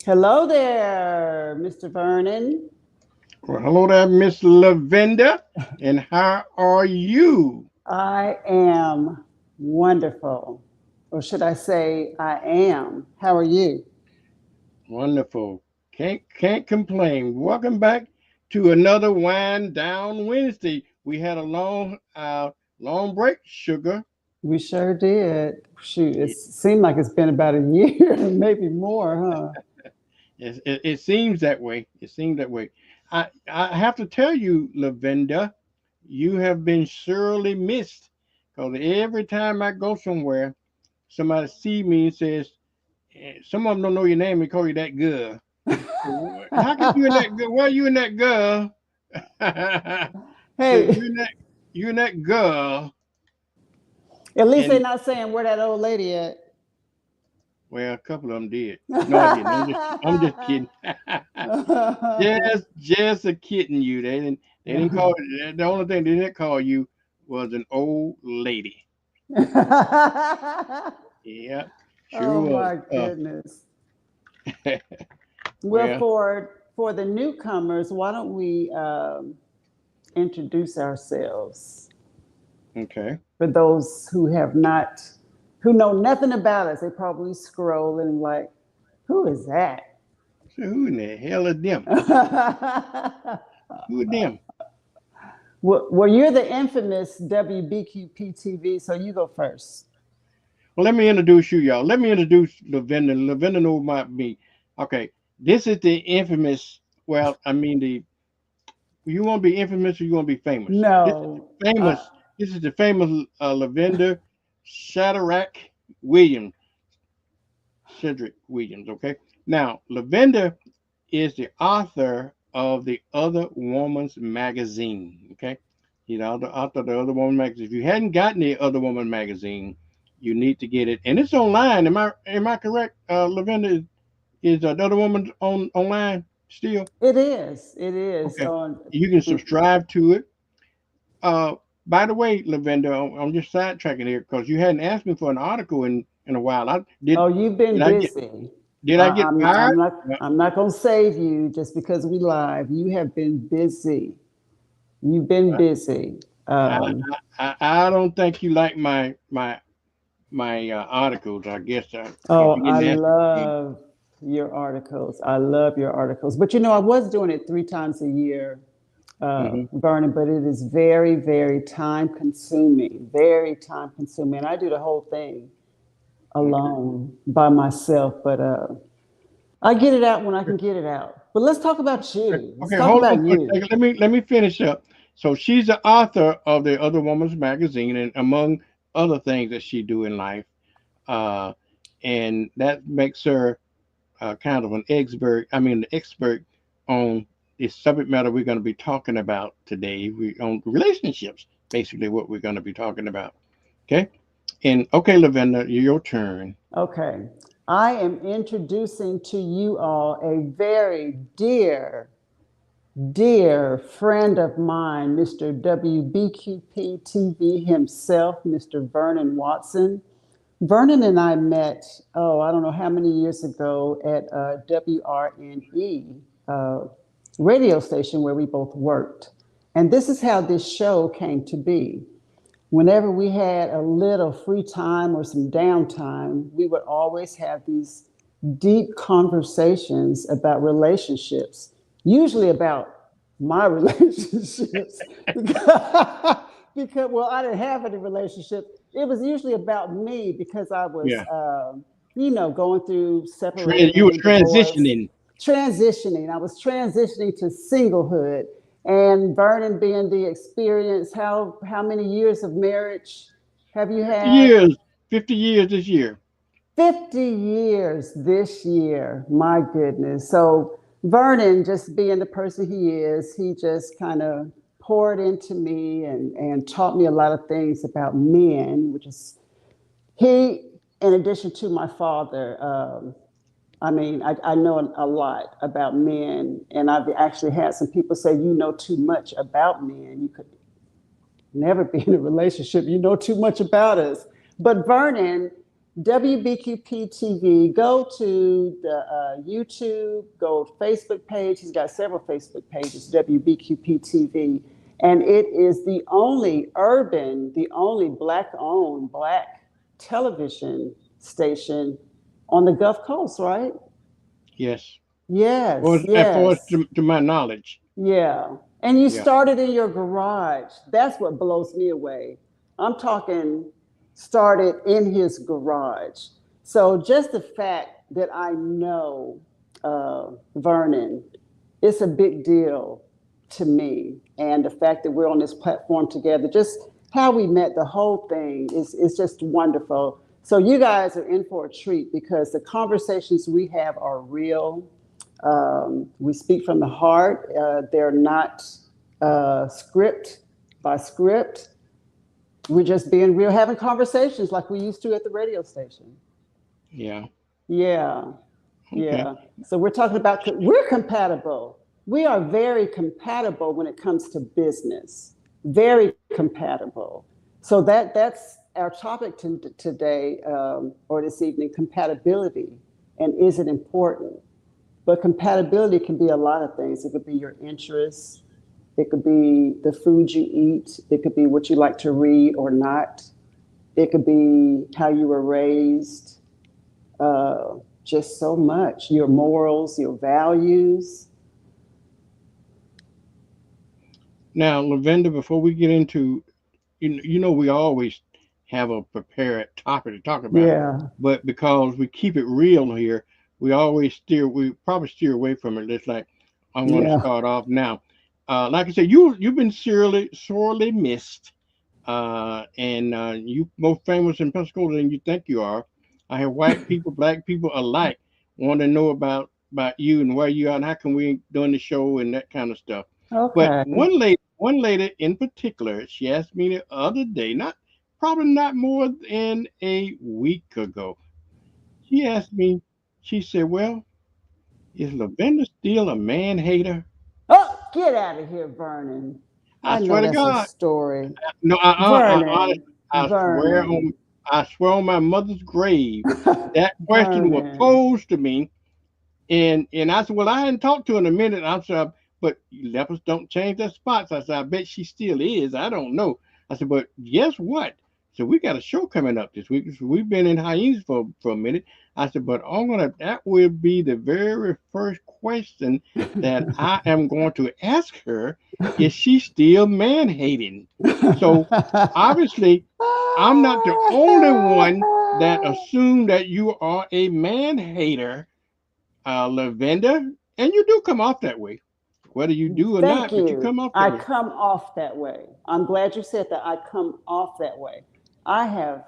Hello there, Mr. Vernon. Well, hello there, Miss Lavenda, and how are you? I am wonderful. Or should I say, I am. How are you? Wonderful. Can't complain. Welcome back to another Wind Down Wednesday. We had a long break, sugar. We sure did. Shoot, it seemed like it's been about a year, maybe more, huh? It seems that way. It seems that way. I have to tell you, Lavenda, you have been surely missed. Because every time I go somewhere, somebody see me and says, some of them don't know your name and call you that girl. How can you and that girl? Why are you and that girl? So Hey, you and that girl, at least they're and not saying where that old lady at. well, a couple of them did. No, I didn't. I'm just kidding. Just a kidding. You. They didn't call. The only thing they didn't call you was an old lady. Yeah, sure Oh was. my goodness. Well, Well, for the newcomers, why don't we introduce ourselves? okay. For those who have not, who know nothing about us, they probably scrolling like, who is that? So who in the hell are them? Who are them? Well, you're the infamous WBQP TV, so you go first. Well, let me introduce you, y'all. Let me introduce Lavenda. Lavenda know about me. Okay, this is the infamous. Well, I mean the. You want to be infamous or you want to be famous? This is No, the famous. This is the famous Lavenda Shadrach Williams, Cedric Williams. Okay. Now, Lavenda is the author of the Other Woman's Magazine. Okay. You know, the author of the Other Woman magazine. If you hadn't gotten the Other Woman magazine, you need to get it, and it's online. Am I correct? Lavenda is the Other Woman online still? it is. It is Okay, on. you can subscribe to it. Uh, by the way, Lavenda, I'm just sidetracking here because you hadn't asked me for an article in a while. I did. Oh, you've been Did I get? busy. Did I I, get I'm fired? I'm not I'm not gonna save you just because we live. You have been busy. You've been Well, busy. I, I don't think you like my articles. I guess because Oh, you I didn't ask me. love your articles. I love your articles. But you know, I was doing it 3 times a year, Hmm. Vernon, but it is very, very time consuming, very time consuming. I do the whole thing Okay. alone by myself, but I get it out when I can get it out. But let's talk about you. Let's Okay, talk hold on about for a you. second. Let me finish up. So she's the author of the Other Woman's magazine, and among other things that she do in life, uh, and that makes her kind of an expert. I mean, the expert on the subject matter we're going to be talking about today. We on relationships, basically what we're going to be talking about. Okay, and okay, Lavenda, your turn. Okay. I am introducing to you all a very dear friend of mine, Mr. WBQP TV himself, Mr. Vernon Watson. Vernon and I met, oh, I don't know how many years ago at WRNE radio station where we both worked. And this is how this show came to be. Whenever we had a little free time or some downtime, we would always have these deep conversations about relationships, usually about my relationships. Because, well, I didn't have any relationships. It was usually about me because I was, Yeah, going through you were separating, divorce, transitioning. transitioning. I was transitioning to singlehood, and Vernon being the experience. How many years of marriage have you 50 had? years. 50 years this year. 50 years this year. My goodness. So Vernon, just being the person he is, he just kind of poured into me and taught me a lot of things about men, which is he, in addition to my father. I mean, I know a lot about men, and I've actually had some people say, you know too much about men. You could never be in a relationship. You know too much about us. But Vernon WBQP TV. Go to the YouTube, go to Facebook page. He's got several Facebook pages, WBQP TV. And it is the only urban, the only black owned, black television station on the Gulf Coast, right? Yes. Yes, As far as yes. to my knowledge. Yeah. And you Yeah. started in your garage. That's what blows me away. I'm talking started in his garage. So just the fact that I know Vernon, it's a big deal to me. And the fact that we're on this platform together, just how we met, the whole thing is just wonderful. So you guys are in for a treat because the conversations we have are real. We speak from the heart. They're not script by script. We're just being real, having conversations like we used to at the radio station. Yeah. Yeah, Okay. yeah. So we're talking about, we're compatible. We are very compatible when it comes to business. Very compatible. So that's our topic today or this evening, compatibility. And is it important? But compatibility can be a lot of things. It could be your interests. It could be the food you eat. It could be what you like to read or not. It could be how you were raised. Just so much. Your morals, your values. Now, Lavender, before we get into, we always have a prepared topic to talk about, Yeah. but because we keep it real here, we probably steer away from it. It's like, I'm going to Yeah. start off now. Like I said, you've been sorely missed, and you more famous in Pensacola than you think you are. I have white people, black people alike want to know about you and where you are and how can we doing the show and that kind of stuff. But Okay. one lady in particular, she asked me the other day, probably not more than a week ago. She asked me, she said, "Well, is Lavender still a man hater?" Oh, get out of here, Vernon. I I know swear to that's a God. story. No, Vernon. I swear Vernon. on I swear on my mother's grave, that question was Vernon. posed to me. And I said, well, I hadn't talked to her in a minute. I said, but lepers don't change their spots. I said, I bet she still is. I don't know. I said, but guess what? So we got a show coming up this week. So we've been in hyenas for a minute. I said, but that will be the very first question that I am going to ask her. Is she still man hating? So obviously, I'm not the only one that assumed that you are a man hater, Lavender, and you do come off that way, whether you do or Thank not, but you you. come off that I way. come off that way. I'm glad you said that. I come off that way. I have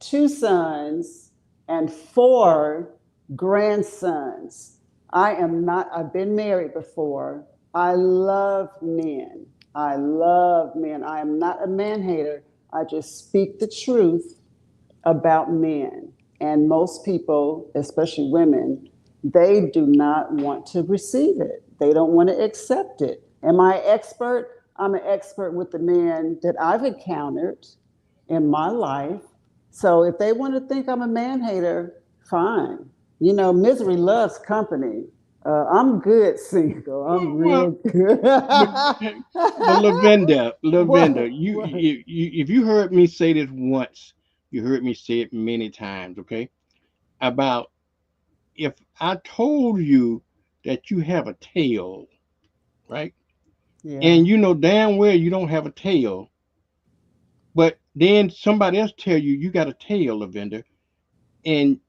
two sons and four grandsons. I am not, I've been married before. I love men. I love men. I am not a man hater. I just speak the truth about men. And most people, especially women, they do not want to receive it. They don't want to accept it. Am I an expert? I'm an expert with the men that I've encountered in my life. So if they want to think I'm a man hater, fine. You know, misery loves company. I'm good single. I'm Well, real good. but, but Lavender, what? What? if you heard me say this once, you heard me say it many times, okay? About if I told you that you have a tail, right? Yeah. And you know damn well you don't have a tail, but then somebody else tell you you got a tail, Lavender, and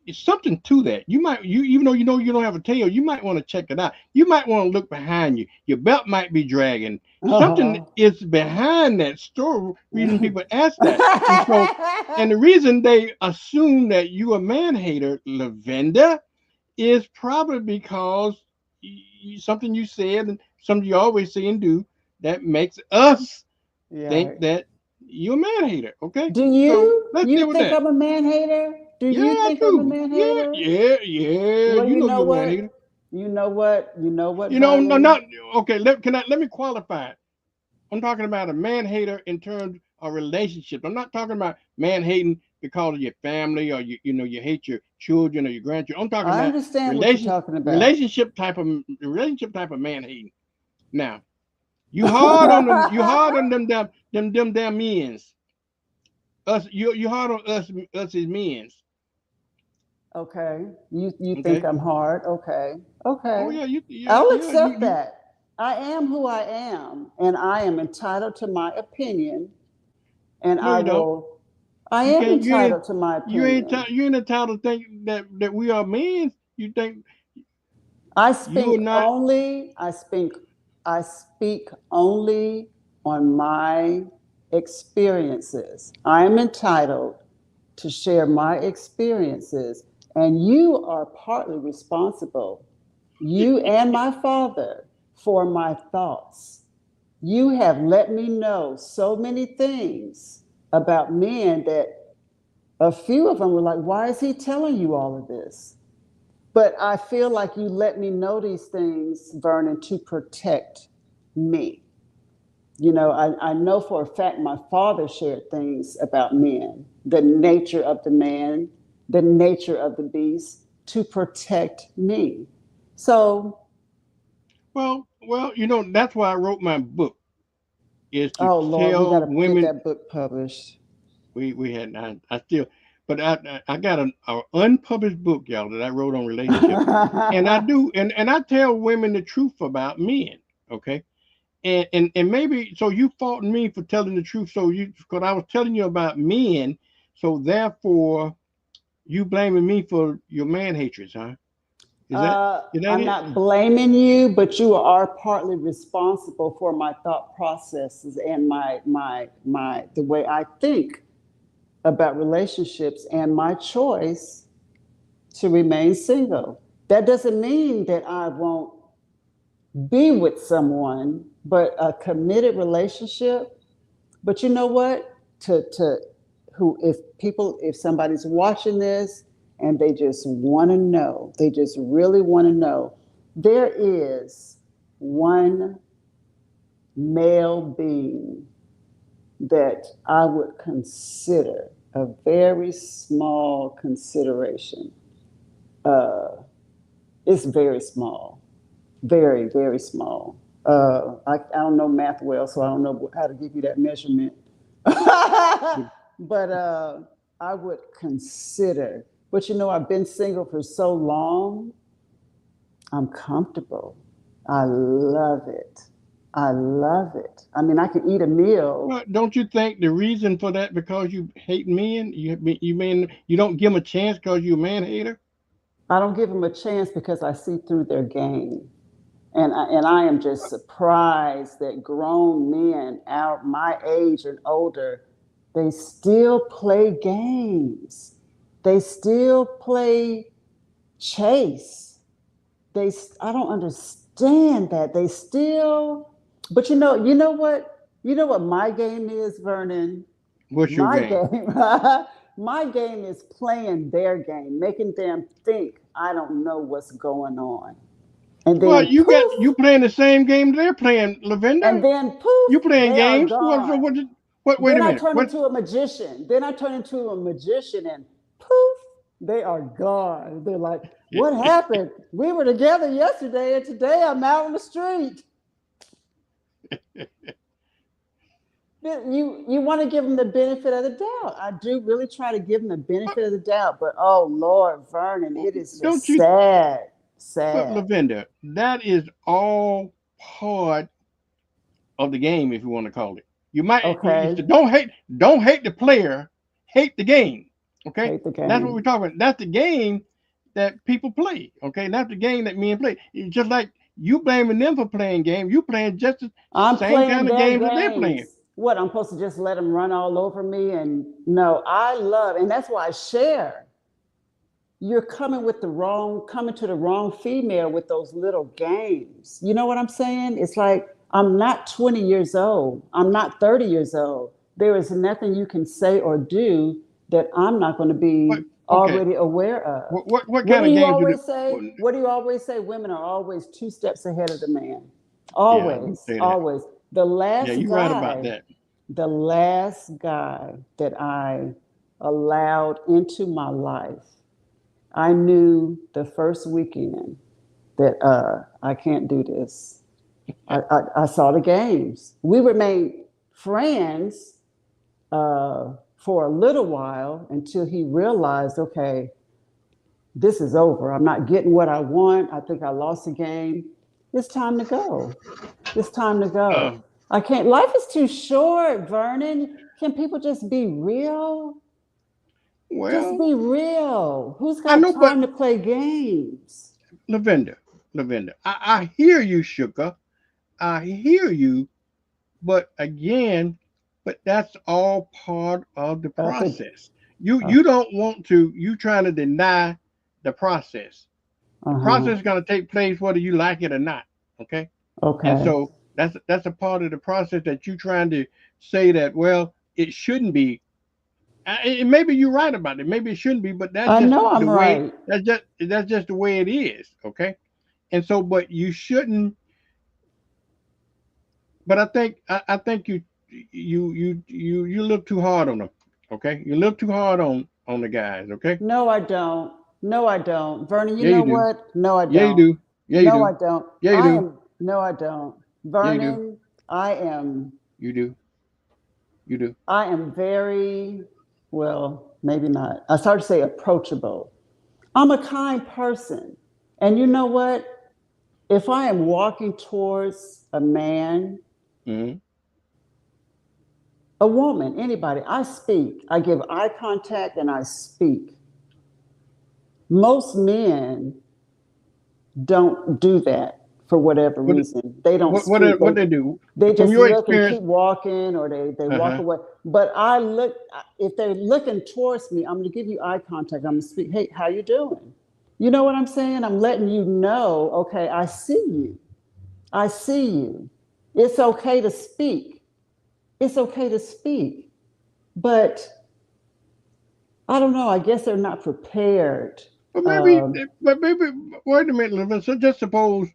it's something to that. You even though you know you don't have a tail, you might want to check it out. You might want to look behind you. Your belt might be dragging. Something Uh-huh. is behind that story. Reason people ask that, and the reason they assume that you a man hater, Lavender, is probably because something you said and something you always say and do that makes us think Yeah. that you're a man hater. Okay, Do so you? let's You deal with think that. I'm a man hater? Do Yeah, you I think I'm a do. man Yeah, hater? yeah. Well, You you know know you're a man what? hater. You know what, No, Vernon? not okay. Let me qualify it. I'm talking about a man hater in terms relationships. I'm not talking about man hating because of your family, or you hate your children or your grandchildren. I'm talking I about understand what you're relation talking about. relationship type of man hating. Now, you hard on them. You hard on them damn men's. Us, you hard on us as men's. Okay. You think Okay. I'm hard? Okay. Oh Okay. yeah, yeah, I'll yeah. accept that. I am who I am, and I am entitled to my opinion, and No, you don't. I You am can't. entitled to my You opinion. you ain't entitled to think that we are men. You think I you speak are not. only, I speak only on my experiences. I am entitled to share my experiences, and you are partly responsible, you and my father, for my thoughts. You have let me know so many things about men that a few of them were like, why is he telling you all of this? But I feel like you let me know these things, Vernon, to protect me. You know, I know for a fact my father shared things about men, the nature of the man, the nature of the beast, to protect me. So, Well, that's why I wrote my book, is to oh Lord, we got tell to get women. that book published. We had I still, but I got an unpublished book, y'all, that I wrote on relationships, and I tell women the truth about men. Okay. And maybe so you faulting me for telling the truth, so you because I was telling you about men, so therefore you blaming me for your man hatreds, huh? Is that is that I'm it? not blaming you, but you are partly responsible for my thought processes and my the way I think about relationships and my choice to remain single. That doesn't mean that I won't be with someone, but a committed relationship. But you know what? To who if somebody's watching this and they just want to know, they just really want to know, there is one male being that I would consider a very small consideration. Uh, it's very small, very, very small. I don't know math well, so I don't know how to give you that measurement. But I would consider. But you know, I've been single for so long, I'm comfortable. I love it. I love it. I mean, I can eat a meal. Well, don't you think the reason for that because you hate men? You mean you don't give them a chance because you're a man hater? I don't give them a chance because I see through their game. And I am just surprised that grown men out my age and older, they still play games. They still play chase. I don't understand that. They still, but you know what? You know what my game is, Vernon? What's your My game? game, my game is playing their game, making them think I don't know what's going on. And Well, then poof, you playing the same game they're playing, and Lavender. then poof, You playing they are games? What? So gone. what? What? Wait Then a I minute. turn What? into a magician. Then I turn into a magician, and poof, they are gone. They're like, what happened? We were together yesterday, and today I'm out on the street. You want to give them the benefit of the doubt. I do really try to give them the benefit of the doubt, but oh Lord, Vernon, it is Don't just you? sad, But sad. Lavender, that is all part of the game, if you want to call it. You might you Okay, said don't hate the player, hate the game. Okay, hate the that's what we're game. talking about. That's the game that people play. Okay, that's the game that men play. It's just like you blaming them for playing games, you playing just the I'm same playing kind of their games that they're playing. games. What, I'm supposed to just let them run all over me? And no, I love, and that's why I share. You're coming to the wrong female with those little games. You know what I'm saying? It's like, I'm not 20 years old. I'm not 30 years old. There is nothing you can say or do that I'm not going to But be okay, already aware of. what What kind do of you games do always they? say? What do you always say? Women are always two steps ahead of the man. Yeah, I do Always, say that. always. The Yeah, last you're right about guy, that. the last guy that I allowed into my life, I knew the first weekend that I can't do this. I saw the games. We remained friends for a little while until he realized, okay, this is over. I'm not getting what I want. I think I lost the game. It's time to go. It's time to go. Uh, I can't. Life is too short, Vernon. Can people just be real? Just well, be real. Who's I got know, but time to play games? Lavender, Lavender, I hear you, Sugar. I hear you, but again, but that's all part of the I think. process. You Uh you don't want to. You trying to deny the process. The huh. process is going to take place whether you like it or not. Okay, and Okay. so that's a part of the process that you trying to say that well it shouldn't be. And maybe you're right about it. Maybe it shouldn't be, but that's I just know the I'm way. right. That's just the way it is. Okay, and so but you shouldn't. But I think you look too hard on them. Okay, you look too hard on the guys. Okay, No, I don't. No, I don't. Vernon, you yeah know you do. what? No, I Yeah you don't. do. Yeah you No, I do. don't. Yeah you I do. am. No, I don't. Yeah you do. Vernon, I am. You do. You do. I am very, well, maybe not. I started to say approachable. I'm a kind person. And you know what? If I am walking towards a man, Hmm. a woman, anybody, I speak. I give eye contact and I speak. Most men don't do that for whatever What reason. They don't speak. what they do They from just your look and experience? keep walking, or they Uh walk huh. away. But I look, if they're looking towards me, I'm going to give you eye contact. I'm going to speak. Hey, how you doing? You know what I'm saying? I'm letting you know. Okay, I see you. I see you. It's okay to speak. It's okay to speak. But I don't know. I guess they're not prepared. But maybe, Um, but maybe wait a minute, Living. So just suppose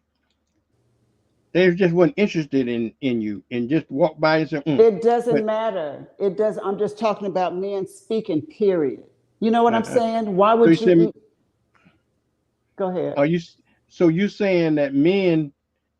they just wasn't interested in you and just walk by and say, It doesn't But matter. It does. I'm just talking about men speaking. Period. You know what I'm uh, saying? Why so you would you said, eat? Go ahead. are you? So you saying that men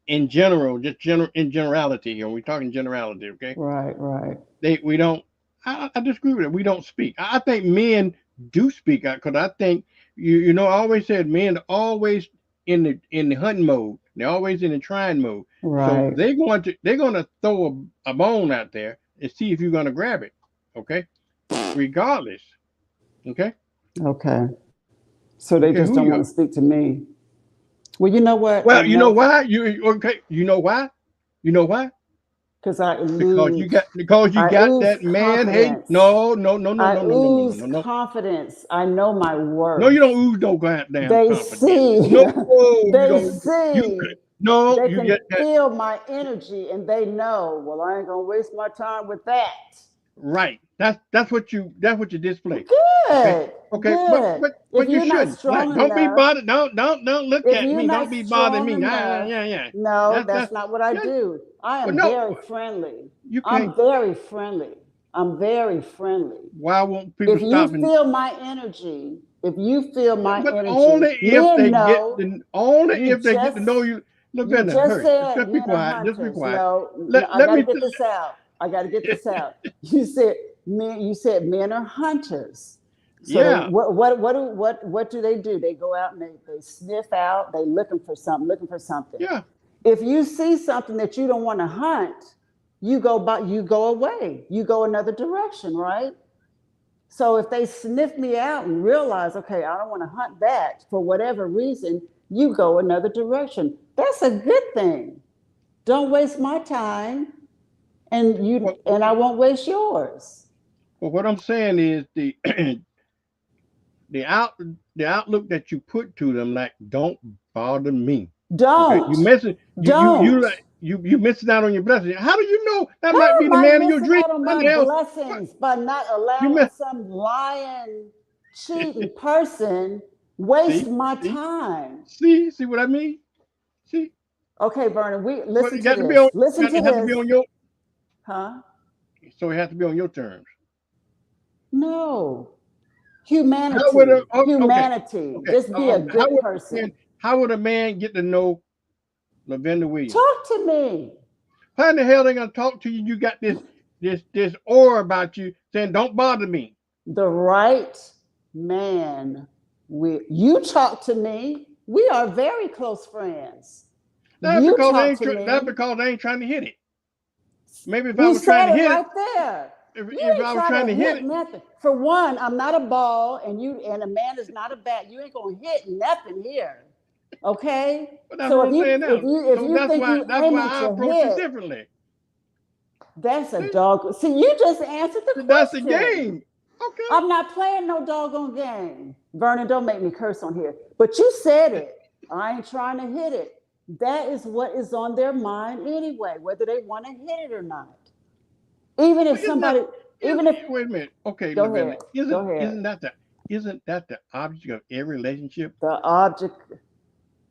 in general, just in generality here, we're talking generality, okay? Right. Right. We don't. I disagree with it. We don't speak. I think men do speak out because I think I always said men are always in the hunting mode. They're always in the trying mode. So Right. they're going to throw a bone out there and see if you're going to grab it. Okay, regardless. Okay, Okay. So they okay. just Who don't you want are? to speak to me. Well, you know what? Well, you know Enough, why? You okay? You know why? You know why? because I Because ooze. you I got ooze that man hate. confidence. No, no, no, no, I no, no, no, no, no, ooze no, no. confidence. I know my No, you worth. don't ooze no goddamn They confidence. see. No, you They don't. You see. no, They you can get that feel my energy, and they know. Well, I ain't gonna waste my time with that. right. That's what you display. Okay, Good, okay, but good. but If but you you're not shouldn't. Right? strong Don't be enough, bothered. Don't look if at you're me. not Don't be bothering strong me. Yeah, enough, yeah, yeah. no, that's That's not what I yeah. do. I Well, am no, very friendly. you can't. I'm very friendly. I'm very friendly. Why won't people If stop you and feel my energy, if you feel yeah, my but energy, men know. only You if they get to know just you. you Lavender, just hush. said Just be men are quiet. Just be hunters. quiet. No, no, Let I let got to me. get this out. I got to get this out. You said men. You said men are hunters. So they Yeah, what do they do? They go out and they sniff out. They looking for something. yeah. If you see something that you don't want to hunt, you go away. You go another direction, right? So if they sniff me out and realize, okay, I don't want to hunt that for whatever reason, you go another direction. That's a good thing. Don't waste my time, Well, and I won't waste yours. well, what I'm saying is the out the outlook that you put to them, like, don't bother me. Okay, Don't. you Don't. like you missing out on your blessing. How do you know that might How be am the I man of your missing dream? out on How my the hell? What blessings by not you allowing miss? some lying, cheating person waste See, my see, time? see what I mean? See, Okay, Vernon, we but listen it to got to be on. this. Listen Got to to have to be this. on your. Huh? So it has to be on your terms. No. How would a Humanity. okay, Humanity. okay? Just be a How good would a man, person. how would a man get to know Lavender Williams? Talk to me. How in the hell they gonna talk to you? You got this aura about you saying, "Don't bother me." The right man. You talk to me. We are very close friends. That's You because they talk ain't. to That's me. because they ain't trying to hit it. Maybe if I You was trying to said it hit it, right there. You if ain't I was trying trying to to hit hit it, nothing. For one, I'm not a ball, and a man is not a bat. You ain't gonna hit nothing here. Okay? but that's So what if I'm you saying if now. you if So you think you that's why aiming I to approach it hit, differently. that's a See, dog. See, you just answered the that's the question. game. Okay. I'm not playing no doggone game. Vernon, don't make me curse on here. But you said it. I ain't trying to hit it. That is what is on their mind anyway, whether they want to hit it or not. Even if But isn't that? somebody, even if, Wait a minute. Okay, go Lavender. ahead, go Isn't ahead. isn't that the isn't that the object of every relationship? The object,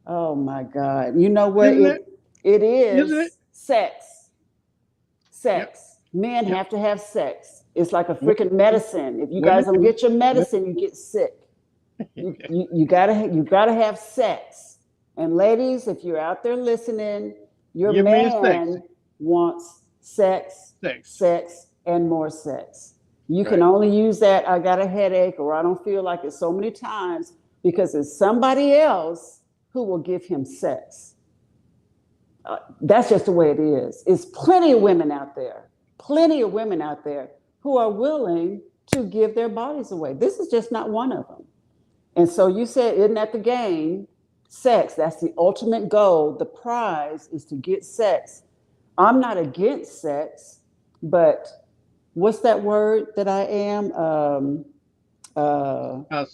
oh my God. You know what? Isn't it? It Isn't it? is sex. Yep. Sex. Men Yep. have to have sex. It's like a Women freaking too. medicine. If you Women guys don't too. get your Women medicine, you too. get sick. You gotta have sex. And ladies, if you're out there listening, your Give me sex. man wants sex, Sex. sex, and more sex. You can Right. only use that I got a headache or I don't feel like it so many times because it's somebody else who will give him sex. That's just the way it is. It's plenty of women out there who are willing to give their bodies away. This is just not one of them. And so you said, isn't that the game? Sex, that's the ultimate goal. The prize is to get sex. I'm not against sex, but what's that word that I am? Uh, A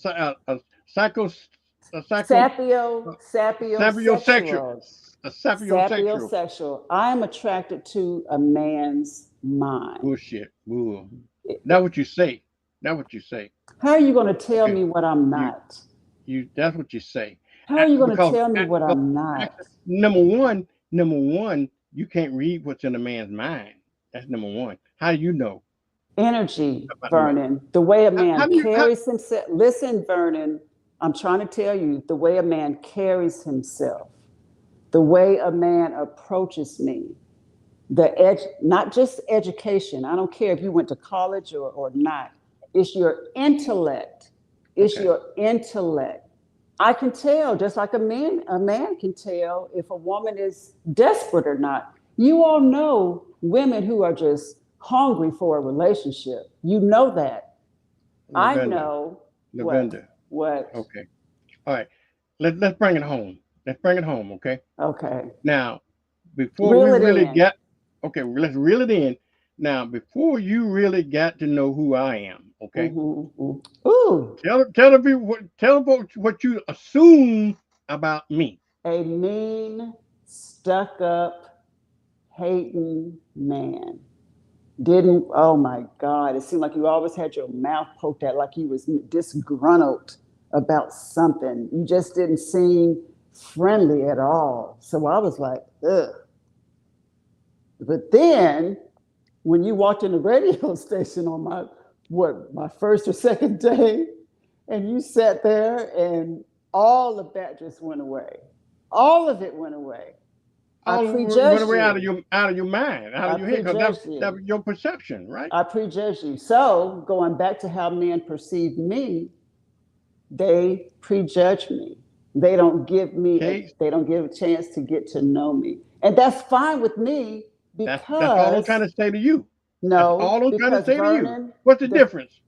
psycho, a psycho, sapiosexual, sapiosexual. a sapiosexual. Sapiosexual. I am attracted to a man's mind. Bullshit. Bull. That's what you say. That's what you say. How are you going to tell Okay. me what I'm You not? That's what you say. How are you going to Because, tell me what I'm not? actually, number one, you can't read what's in a man's mind. That's number one. How do you know Energy, about the man? Vernon, the way a How man do you? How, carries himself. Listen, Vernon, I'm trying to tell you the way a man carries himself, the way a man approaches me, the edge, not just education. I don't care if you went to college or not. It's your intellect. It's okay. your intellect. I can tell, just like a man can tell if a woman is desperate or not. You all know women who are just hungry for a relationship. You know that. I Lavender. know what, Lavender. what, Okay. All right. Let's bring it home. Let's bring it home. Okay. okay. Now, before we Reel it really in. get, okay, let's reel it in. Now, before you really got to know who I am, okay, Mm-hmm. Ooh, tell the people tell the folks what you assume about me. a mean, stuck up, hating man. Didn't, oh my God, it seemed like you always had your mouth poked at, like you was disgruntled about something. You just didn't seem friendly at all. So I was like, ugh. But then when you walked in the radio station on my first or second day, and you sat there and all of that just went away. All of it went away. I All went prejudged away you. out of your mind, out I of your head, because prejudged that you. was your perception, right? I prejudge you. So going back to how men perceive me, they prejudge me. Okay, They don't give a chance to get to know me. And that's fine with me that's all I'm trying because to say to you. That's no, all I'm trying to because say to you. Vernon, What's the the difference?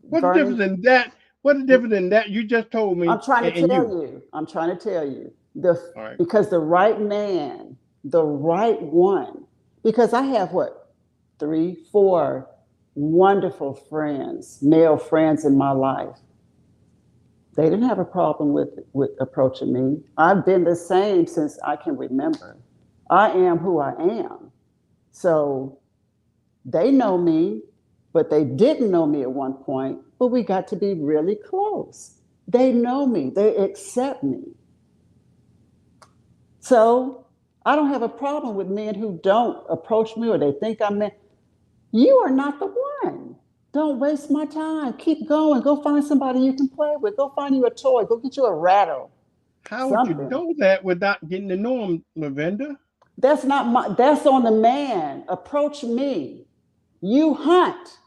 What's the Vernon, difference in that? What's the difference in that you just told me and you? I'm trying to tell you the All right. because the right man, the right one, because I have what, three, four wonderful friends, male friends in my life. They didn't have a problem with approaching me. I've been the same since I can remember. I am who I am. So they know me, but they didn't know me at one point, but we got to be really close. They know me, they accept me. So I don't have a problem with men who don't approach me or they think I'm You are not the one. Don't waste my time. Keep going. Go find somebody you can play with. Go find you a toy. Go get you a rattle. How would you Something. know that without getting to know him, Lavender? That's not my, that's on the man. Approach me. You hunt.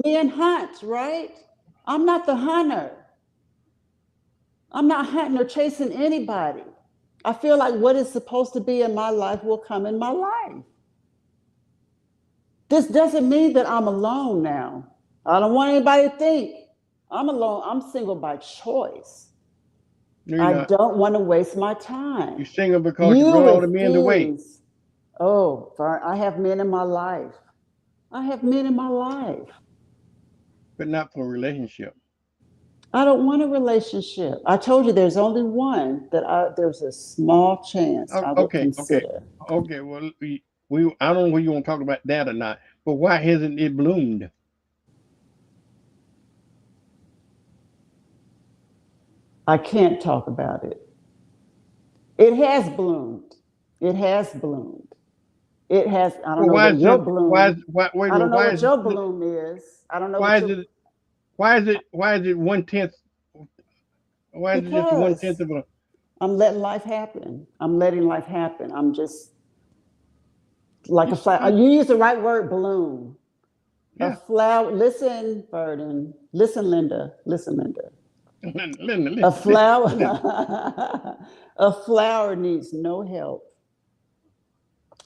Men hunt, right? I'm not the hunter. I'm not hunting or chasing anybody. I feel like what is supposed to be in my life will come in my life. This doesn't mean that I'm alone now. I don't want anybody to think I'm alone. I'm single by choice. No, you're I not. don't want to waste my You're time. single because you You run all the men away, refuse. Oh, I have men in my life. I have men in my life. but not for a relationship. I don't want a relationship. I told you there's only one that there's a small chance I would Okay, okay, consider. okay. Well, I don't know whether you want to talk about that or not, but why hasn't it bloomed? I can't talk about it. It has bloomed. It has bloomed. It has, I don't Well, know why what is your it? Why is bloom, why? Wait a I minute. don't know Why what is it? your bloom is. I don't know Why what is your, it? Why is it? Why is it 1/10? Why is it just 1/10 because of a? I'm letting life happen. I'm letting life happen. I'm just like You a flower. should, You use the right word, bloom. A yeah. flower. Listen, Burden. Listen, Linda. Listen, Linda. Listen, A listen, listen, flower, listen. a flower needs no help.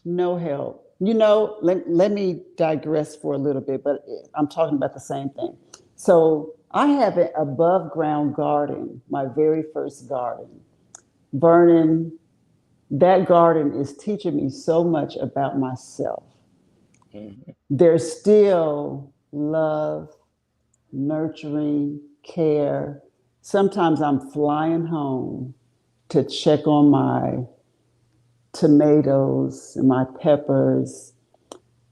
No help. You know, let me digress for a little bit, but I'm talking about the same thing. So I have an above ground garden, my very first garden. Vernon, that garden is teaching me so much about myself. Mhm. There's still love, nurturing, care. Sometimes I'm flying home to check on my tomatoes and my peppers.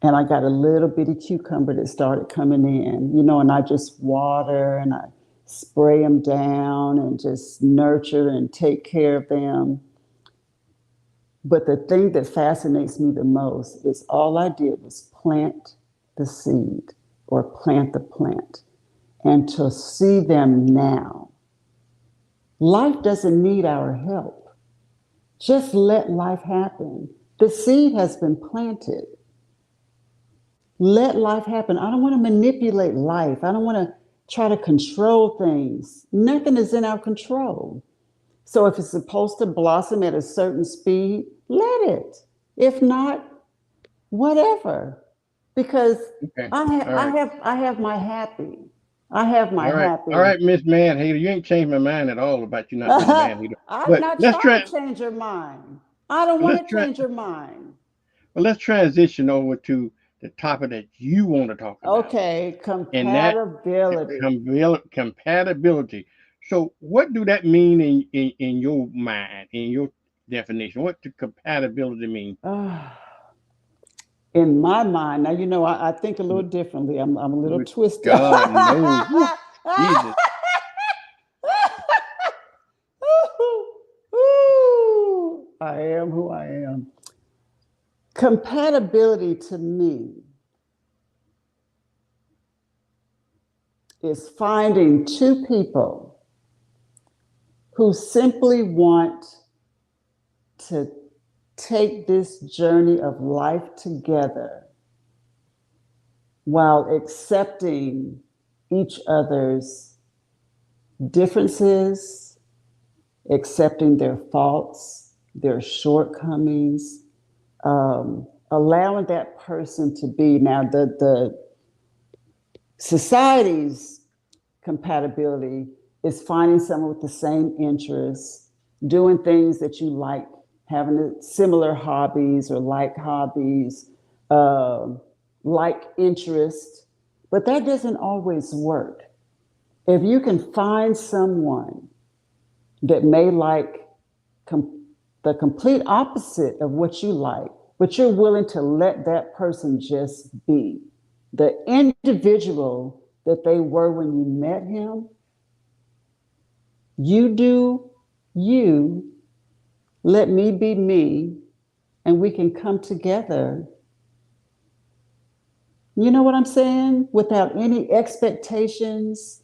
And I got a little bitty cucumber that started coming in, and I just water and I spray them down and just nurture and take care of them. But the thing that fascinates me the most is all I did was plant the seed or plant the plant. And to see them now, life doesn't need our help. Just let life happen. The seed has been planted. Let life happen. I don't want to manipulate life. I don't want to try to control things. Nothing is in our control. So if it's supposed to blossom at a certain speed, let it. If not, whatever. Because Okay. I, All I right. have I have my happy. I have my All right. All happy. right, Miss Manhater. You ain't changed my mind at all about you not being a man hater. I'm But not let's trying try. to change your mind. I don't want Let's to try. change your mind. Well, let's transition over to the topic that you want to talk about, Okay, and that compatibility. compatibility. So, what do that mean in your mind, in your definition? What does compatibility mean? In my mind, now I think a little differently. I'm a little Good twisted. God, no. Woo, Jesus. I am who I am. Compatibility to me is finding two people who simply want to take this journey of life together while accepting each other's differences, accepting their faults, their shortcomings, allowing that person to be. Now, the society's compatibility is finding someone with the same interests, doing things that you like, having similar hobbies or like hobbies, uh, like interests, but that doesn't always work. If you can find someone that may like com- the complete opposite of what you like, but you're willing to let that person just be the individual that they were when you met him. You do you, let me be me, and we can come together You know what I'm saying? Without any expectations,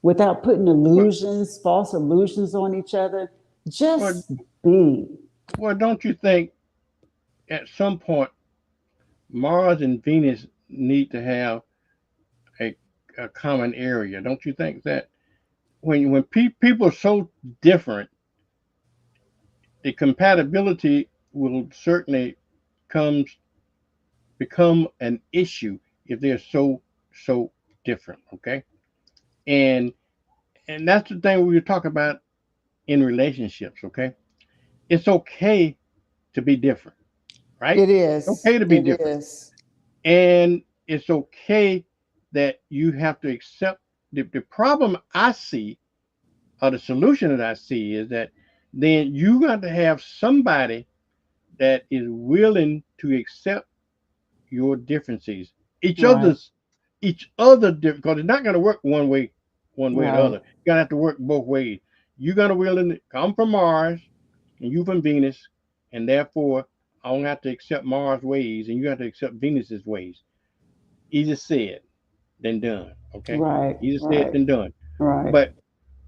without putting Well, illusions, false illusions on each other. well, Just be. well, don't you think at some point Mars and Venus need to have a, a common area? Don't you think that people are so different, the compatibility will certainly comes become an issue if they're so different. Okay, and and that's the thing we were talking about in relationships. Okay, it's okay to be different, right? It It's is. okay to be It different, is. and it's okay that you have to accept. The problem I see, or the solution that I see, is that then you got to have somebody that is willing to accept your differences, each Right. other's, because it's not going to work one way or the Right. other. You gotta have to work both ways. You're gonna willing to come from Mars, and you from Venus, and therefore I don't have to accept Mars ways, and you have to accept Venus's ways. Easier said than done. Okay, Right. easier said Right. than done. Right.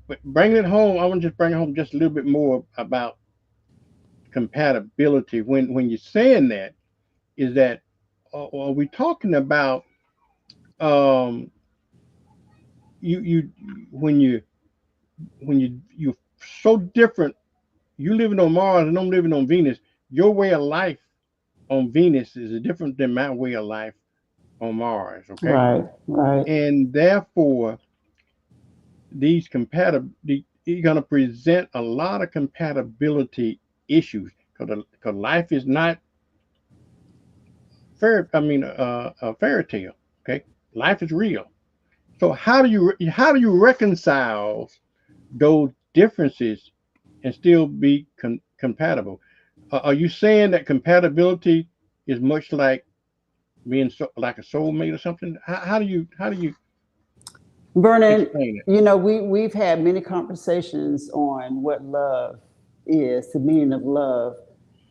But bringing it home, I want to just bring it home just a little bit more about compatibility. When you're saying that, is that are we talking about um you when you're so different, you living on Mars and I'm living on Venus, your way of life on Venus is different than my way of life on Mars, okay? Right. Right. And therefore these compatible you're going to present a lot of compatibility issues because life is not a fairy tale, okay? Life is real. So how do you reconcile those differences and still be compatible? Are you saying that compatibility is much like being like a soulmate or something? How do you Vernon, explain it? we've had many conversations on what love is, the meaning of love.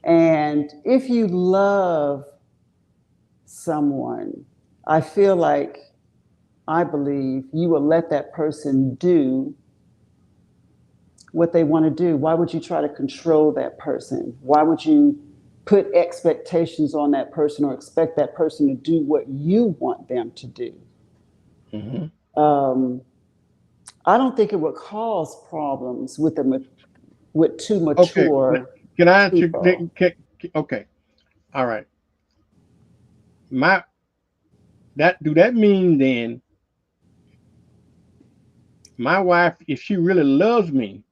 And if you love someone, I feel like I believe you will let that person do what they want to do. Why would you try to control that person? Why would you put expectations on that person or expect that person to do what you want them to do? Hmm. Um, I don't think it would cause problems with two Okay, mature can I ask you? people. Okay, all right. My that do that mean then my wife, if she really loves me,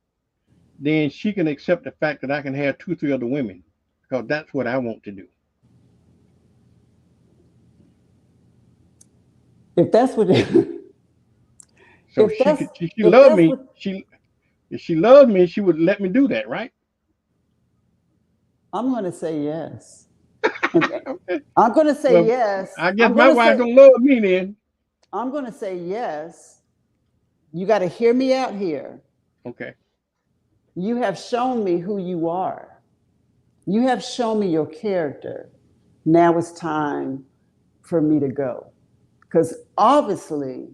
then she can accept the fact that I can have two, three other women because that's what I want to do. If that's what So if that's she if loved that's me. what She If she loved me, she would let me do that, right? I'm going to say yes. And Okay. I'm going to say Well, yes. I guess my wife don't love me then. I'm going to say yes. You got to hear me out here. Okay. You have shown me who you are. You have shown me your character. Now it's time for me to go. Because obviously,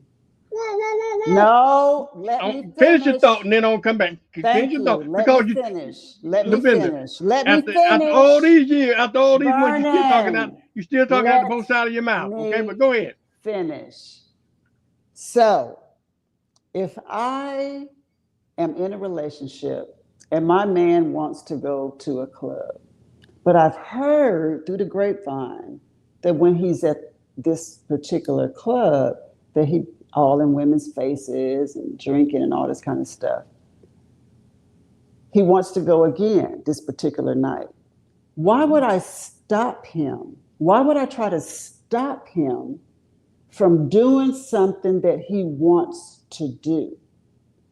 Whoa, whoa, whoa, whoa. no, let me Finish your finish. thought and then I'll come back. Finish Thank your you. thought Let me because finish. Let me Lavender, finish. Let me after finish. all these years, after all these months, Vernon, you still talking out the let both sides of your mouth. Okay, but me go ahead. finish. So, if I am in a relationship and my man wants to go to a club, but I've heard through the grapevine that when he's at this particular club, that he all in women's faces and drinking and all this kind of stuff. He wants to go again this particular night. Why would Hmm. I stop him? Why would I try to stop him from doing something that he wants to do?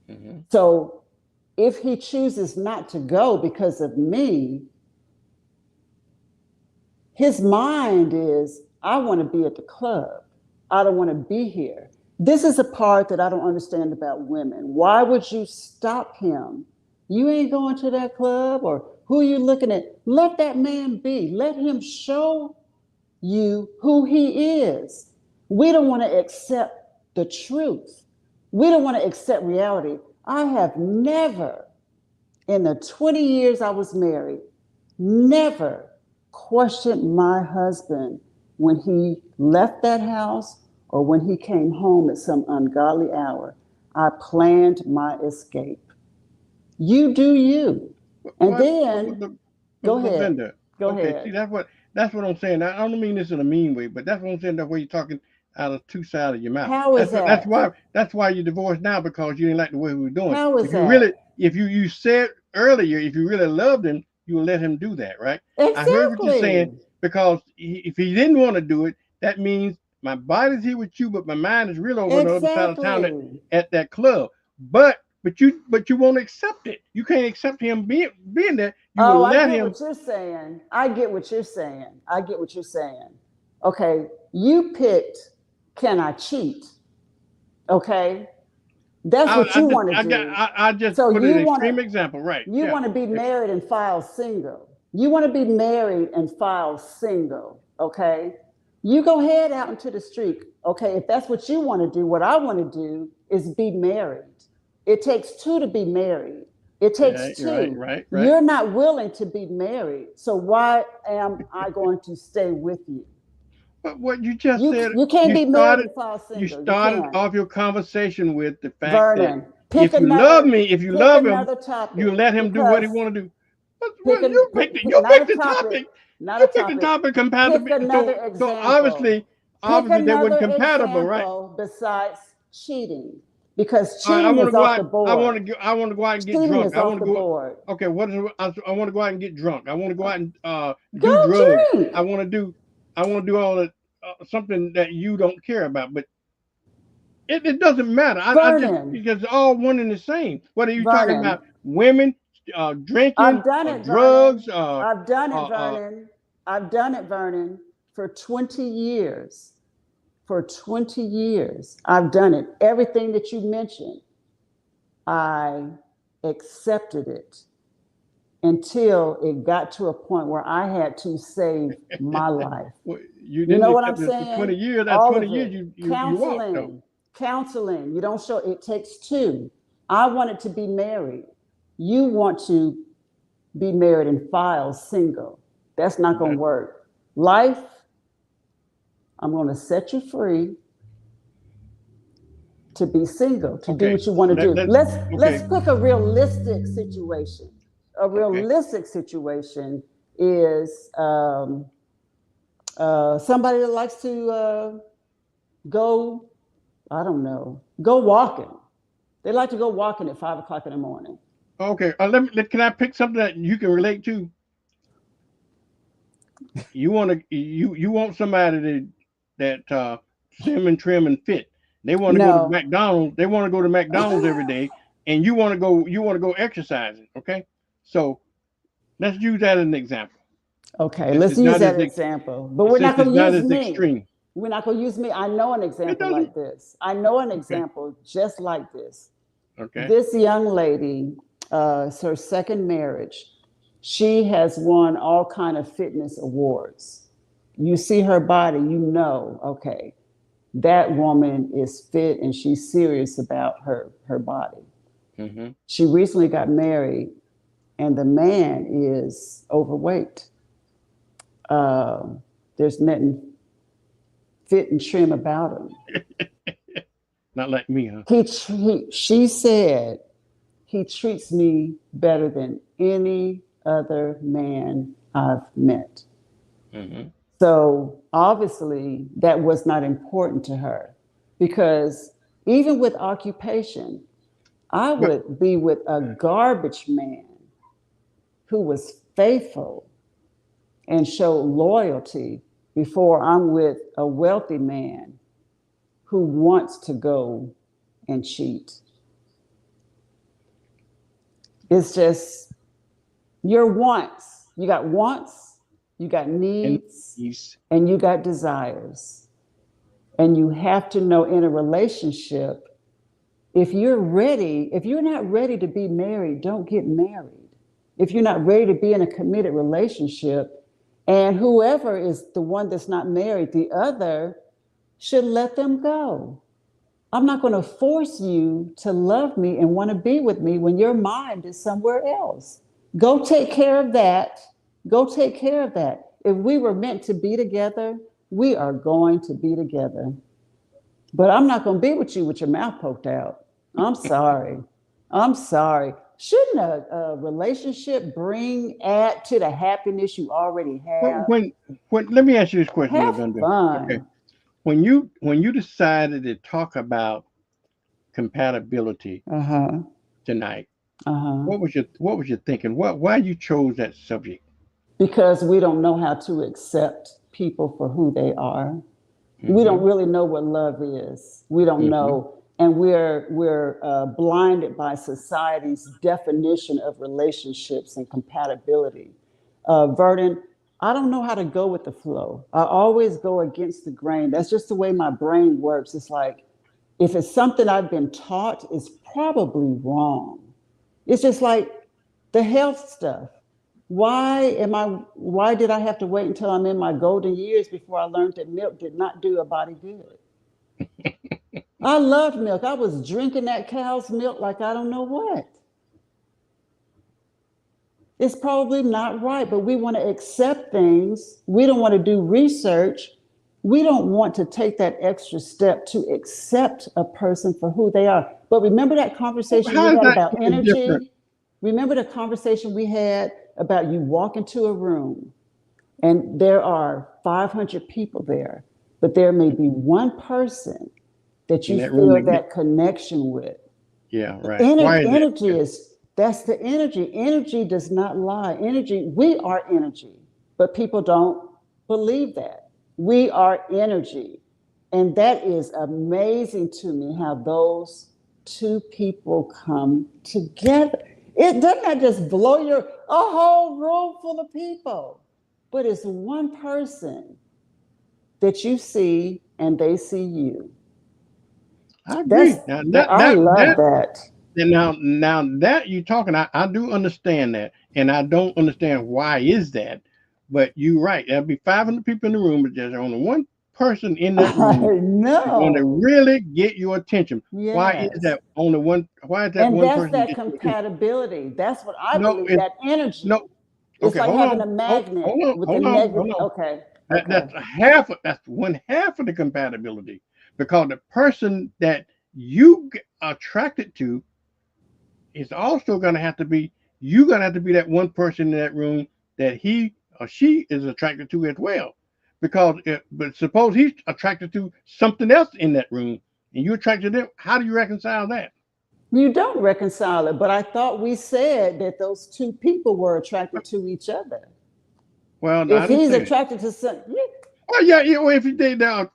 Hmm. So if he chooses not to go because of me, his mind is, I want to be at the club. I don't want to be here. This is a part that I don't understand about women. Why would you stop him? You ain't going to that club, or who are you looking at? Let that man be. Let him show you who he is. We don't want to accept the truth. We don't want to accept reality. I have never, in the 20 years I was married, never questioned my husband when he left that house or when he came home at some ungodly hour. I planned my escape. You do you. And What, then, but go ahead. Lavender? Go Okay, see ahead. that's what I'm saying. I don't mean this in a mean way, but that's what I'm saying. That way you're talking out of two sides of your mouth. How is that? That's why you're divorced now because you didn't like the way we were doing. How is If you really, that? if you said earlier, if you really loved him, you would let him do that, right? I heard what you're saying Exactly. because if he didn't want to do it, that means my body's here with you, but my mind is really over on the other side of town Exactly. at that club. But you won't accept it. You can't accept him being there. You will Oh, I let get him. what you're saying. I get what you're saying. I get what you're saying. Okay. You picked, can I cheat? Okay. That's what you want to do. I just So put an extreme example, right? you Yeah. want to be married and file single. You want to be married and file single. Okay. You go head out into the street. Okay. If that's what you want to do, what I want to do is be married. It takes two to be married. It Yeah. takes You're right. two. Right. Right. You're not willing to be married. So why am I going to stay with you? But what you just said, You can't you be married started and file you single. You started can. off your conversation with the fact that Vernon, pick if you pick love him, another you topic let him do what because he want to do. pick Well, you picked it. You not a picked the topic, topic. not a You picked the topic. topic Pick compatible. another So example. obviously they weren't compatible, right? Besides cheating because All right, I cheating want to is go off out. the board. I want to go out and get Cheating drunk. is I want off to the go. board. Okay, I want to go out and get drunk. I want to go out and Go do drugs. drink. I want to do. I want to do all that something that you don't care about. But it doesn't matter. I just Vernon, because it's all one and the same. What are you talking Vernon. about? Women, drinking, I've done it, drugs, Vernon. I've done it, uh, uh, Vernon. I've done it, Vernon, for 20 years. For 20 years, I've done it. Everything that you mentioned, I accepted it until it got to a point where I had to save my life. well, you You didn't know what I'm accept it for saying? 20 years. That's All 20 years of it. you walked though. Counseling. You don't show, it takes two. I wanted to be married. You want to be married and file single. That's not going to That, work. Life, I'm going to set you free to be single, to do okay. what you want to do. That Let's okay. pick a realistic situation. A Okay. realistic situation is somebody that likes to go, I don't know, go walking. They like to go walking at 5 o'clock in the morning. Okay. Can I pick something that you can relate to? You want somebody that slim and trim and fit. They want to go to No. McDonald's. They want to go to McDonald's every day, and you want to go exercising. Okay, so let's use that as an example. Okay, Since let's it's use not that as example. But we're since not it's going to not use as me. extreme. We're not going to use me. I know an It example doesn't. like this. I know an Okay. example just like this. Okay. This young lady, it's her second marriage. She has won all kind of fitness awards. You see her body, you know, okay, that woman is fit and she's serious about her body. Hmm. She recently got married, and the man is overweight. There's nothing fit and trim about him. Not like me, huh? She said he treats me better than any other man I've met. Hmm. So obviously, that was not important to her because even with occupation, I But would be with a garbage man who was faithful and showed loyalty before I'm with a wealthy man who wants to go and cheat. It's just your wants. You got wants, you got and needs, he's and you got desires. And you have to know in a relationship, if you're not ready to be married, don't get married. If you're not ready to be in a committed relationship, and whoever is the one that's not married, the other should let them go. I'm not going to force you to love me and want to be with me when your mind is somewhere else. Go take care of that. Go take care of that. If we were meant to be together, we are going to be together. But I'm not going to be with you with your mouth poked out. I'm sorry. I'm sorry. Shouldn't a relationship bring add to the happiness you already have? When let me ask you this question, Have Lavender. Okay, fun. when you decided to talk about compatibility Uh huh. tonight, Uh huh. what was your thinking? Why you chose that subject? Because we don't know how to accept people for who they are. We don't Mm-hmm. really know what love is. We don't Mm-hmm. know, and we're blinded by society's definition of relationships and compatibility. Verdon, I don't know how to go with the flow. I always go against the grain. That's just the way my brain works. It's like if it's something I've been taught, it's probably wrong. It's just like the health stuff. Why did I have to wait until I'm in my golden years before I learned that milk did not do a body good? I loved milk. I was drinking that cow's milk like I don't know what. It's probably not right, but we want to accept things. We don't want to do research. We don't want to take that extra step to accept a person for who they are. But remember that conversation we How is had that about any different? energy? Remember the conversation we had about you walk into a room and there are 500 people there, but there may be one person that In you that room feel to get? that connection with. Yeah, right. Why is that? Energy is that's the energy. Energy does not lie. Energy, we are energy, but people don't believe that. We are energy. And that is amazing to me how those two people come together. It doesn't that just blow your a whole room full of people, but it's one person that you see and they see you. I That's agree. Now that that I that love that that. and now that you talking, I do understand that, and I don't understand why is that. But you're right. There'll be 500 people in the room, but there's only one person in that I room is going to know. really get your attention. Why is Yes. that only one? Why is that And one that's person that get your attention? compatibility. That's what I No, believe, it's that energy. no. It's Okay, like hold having on. a Hold, magnet hold on. with the Hold on. negative. Hold on. Okay. That Okay. that's a half. That's one half of the compatibility, because the person that you get attracted to is also going to have to be, you're going to have to be that one person in that room that he or she is attracted to as well. Because but suppose he's attracted to something else in that room and you're attracted to them, how do you reconcile that? You don't reconcile it, but I thought we said that those two people were attracted to each other. Well, no, I If didn't he's say that. attracted to some, yeah, Well, yeah, yeah. Well, if you did now,